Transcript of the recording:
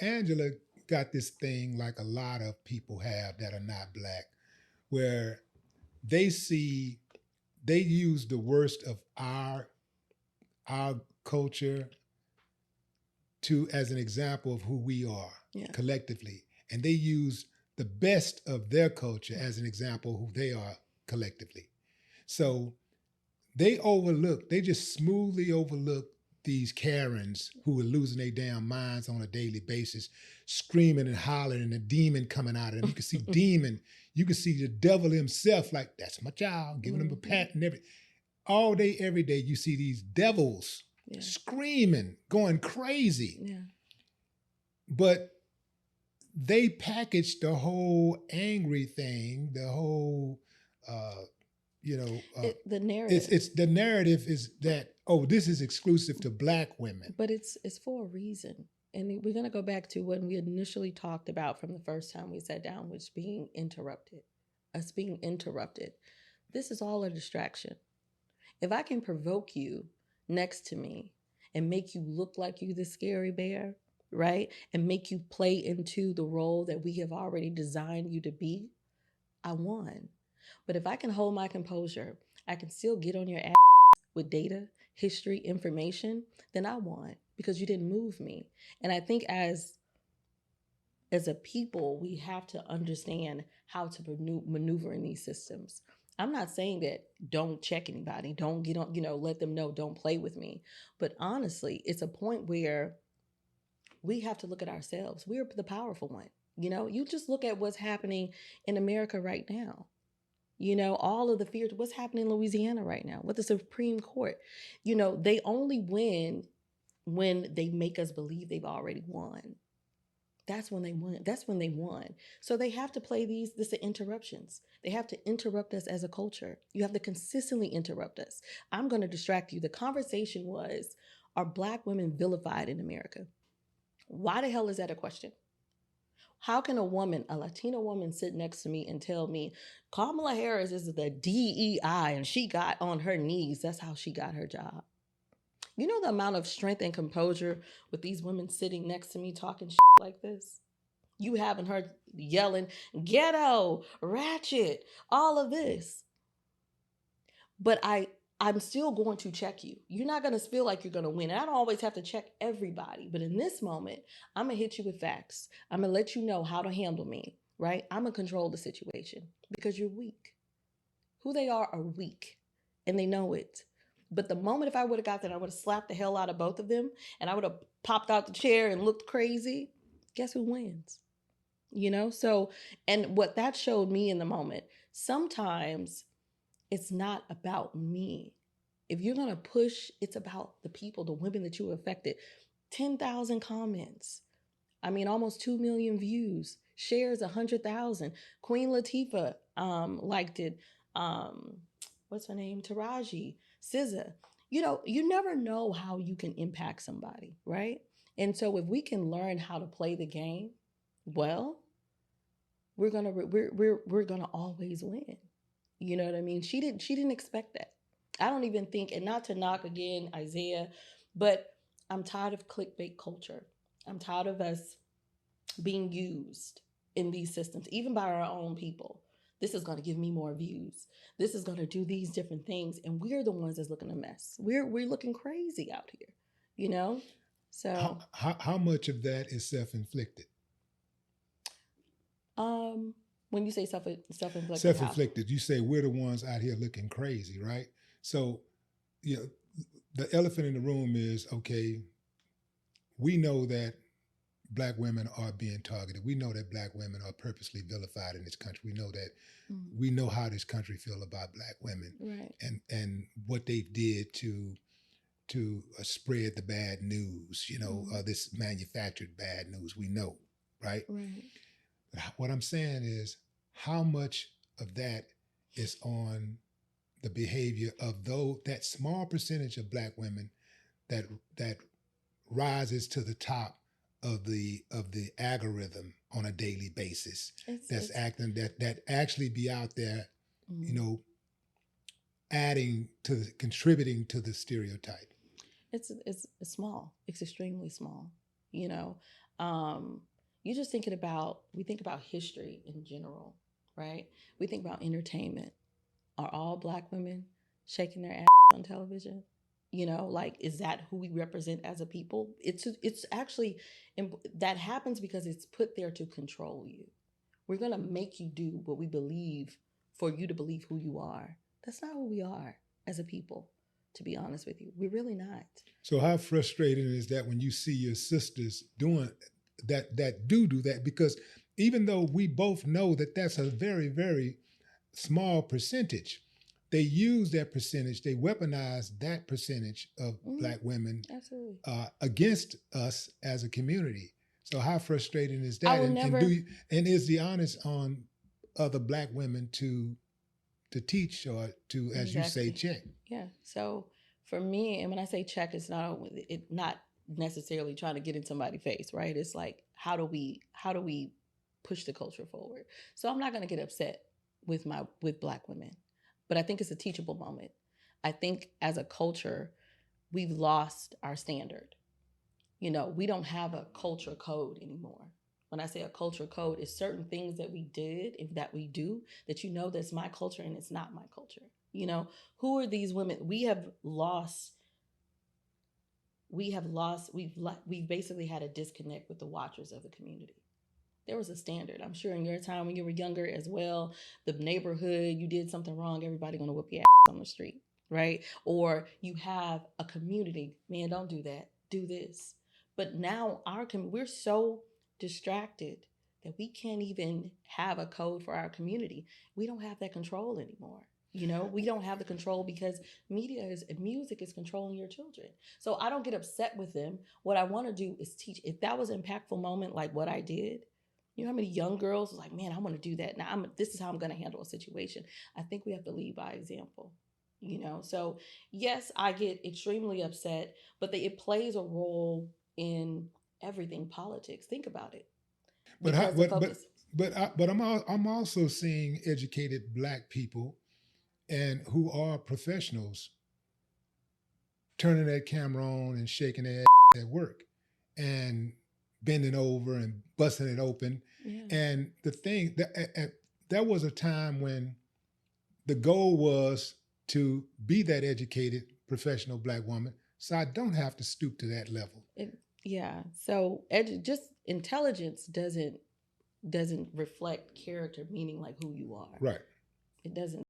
Angela got this thing like a lot of people have that are not black, where they see they use the worst of our culture to as an example of who we are Yeah. collectively, and they use the best of their culture as an example of who they are collectively. So they just smoothly overlook these Karens who are losing their damn minds on a daily basis, screaming and hollering, and a demon coming out of them. You can see demon, you can see the devil himself, like, that's my child, giving them a pat and everything. All day, every day, you see these devils Yeah. screaming, going crazy. Yeah. But they packaged the whole angry thing, the whole, The narrative. it's the narrative is that, oh, this is exclusive to black women. But it's for a reason. And we're going to go back to when we initially talked about from the first time we sat down, which being interrupted, us being interrupted. This is all a distraction. If I can provoke you next to me and make you look like you the scary bear, right? And make you play into the role that we have already designed you to be, I won. But if I can hold my composure, I can still get on your ass with data, history, information, then I won because you didn't move me. And I think as a people, we have to understand how to maneuver in these systems. I'm not saying that don't check anybody, don't get on, let them know, don't play with me. But honestly, it's a point where we have to look at ourselves. We're the powerful one. You just look at what's happening in America right now. All of the fears, what's happening in Louisiana right now with the Supreme Court. They only win when they make us believe they've already won. That's when they won. That's when they won. So they have to play this are interruptions. They have to interrupt us as a culture. You have to consistently interrupt us. I'm going to distract you. The conversation was, are black women vilified in America? Why the hell is that a question? How can a Latina woman, sit next to me and tell me Kamala Harris is the DEI and she got on her knees? That's how she got her job. You know the amount of strength and composure with these women sitting next to me talking shit like this? You haven't heard yelling, ghetto, ratchet, all of this. But I'm still going to check you. You're not going to feel like you're going to win. And I don't always have to check everybody. But in this moment, I'm going to hit you with facts. I'm going to let you know how to handle me, right? I'm going to control the situation because you're weak. Who they are weak. And they know it. But the moment if I would have got there, I would have slapped the hell out of both of them and I would have popped out the chair and looked crazy. Guess who wins? So, and what that showed me in the moment, sometimes it's not about me. If you're going to push, it's about the people, the women that you affected. 10,000 comments. I mean, almost 2 million views, shares 100,000. Queen Latifah liked it. What's her name? Taraji, SZA. You never know how you can impact somebody, right? And so if we can learn how to play the game, well, we're gonna always win. You know what I mean? She didn't expect that. I don't even think, and not to knock again Isaiah, but I'm tired of clickbait culture. I'm tired of us being used in these systems, even by our own people. This is going to give me more views. This is going to do these different things, and we're the ones that's looking a mess. We're looking crazy out here, So, how much of that is self-inflicted? When you say self-inflicted, Self-inflicted. You say we're the ones out here looking crazy, right? So, the elephant in the room is, okay, we know that black women are being targeted. We know that black women are purposely vilified in this country. We know that we know how this country feel about black women, right? And what they did to spread the bad news. This manufactured bad news. We know, right? Right. But what I'm saying is, how much of that is on the behavior of that small percentage of black women that rises to the top of the algorithm on a daily basis, that's acting that actually be out there, contributing to the stereotype. It's small. It's extremely small. You just thinking about, we think about history in general, right? We think about entertainment. Are all Black women shaking their ass on television? You know, like, is that who we represent as a people? It's actually, that happens because it's put there to control you. We're going to make you do what we believe for you to believe who you are. That's not who we are as a people, to be honest with you. We're really not. So how frustrating is that when you see your sisters doing that do that? Because even though we both know that that's a very, very small percentage, they use that percentage, they weaponize that percentage of Black women Absolutely. Against us as a community. So how frustrating is I that? will And, never. and is the onus on other Black women to teach or to, as you say, Exactly. check? Yeah. So for me, and when I say check, it's not necessarily trying to get in somebody's face, right? It's like, how do we push the culture forward? So I'm not going to get upset with Black women, but I think it's a teachable moment. I think as a culture, we've lost our standard. You know, we don't have a culture code anymore. When I say a culture code, it's certain things that we did, if that we do, that you know that's my culture and it's not my culture. You know, who are these women? We've basically had a disconnect with the watchers of the community. There was a standard. I'm sure in your time when you were younger as well, the neighborhood, you did something wrong, everybody gonna whip your ass on the street, right? Or you have a community, man, don't do that, do this. But now we're so distracted that we can't even have a code for our community. We don't have that control anymore. You know, we don't have the control because music is controlling your children. So I don't get upset with them. What I want to do is teach. If that was an impactful moment like what I did, you know how many young girls was like, man, I want to do that. Now this is how I'm going to handle a situation. I think we have to lead by example. You know, so yes, I get extremely upset, but it plays a role in everything politics. Think about it, But how, because the focus. I'm also seeing educated Black people and who are professionals turning that camera on and shaking their ass at work and bending over and busting it open. Yeah. And the thing that was a time when the goal was to be that educated professional Black woman, so I don't have to stoop to that level. Yeah. So just intelligence doesn't reflect character, meaning like who you are. Right. It doesn't.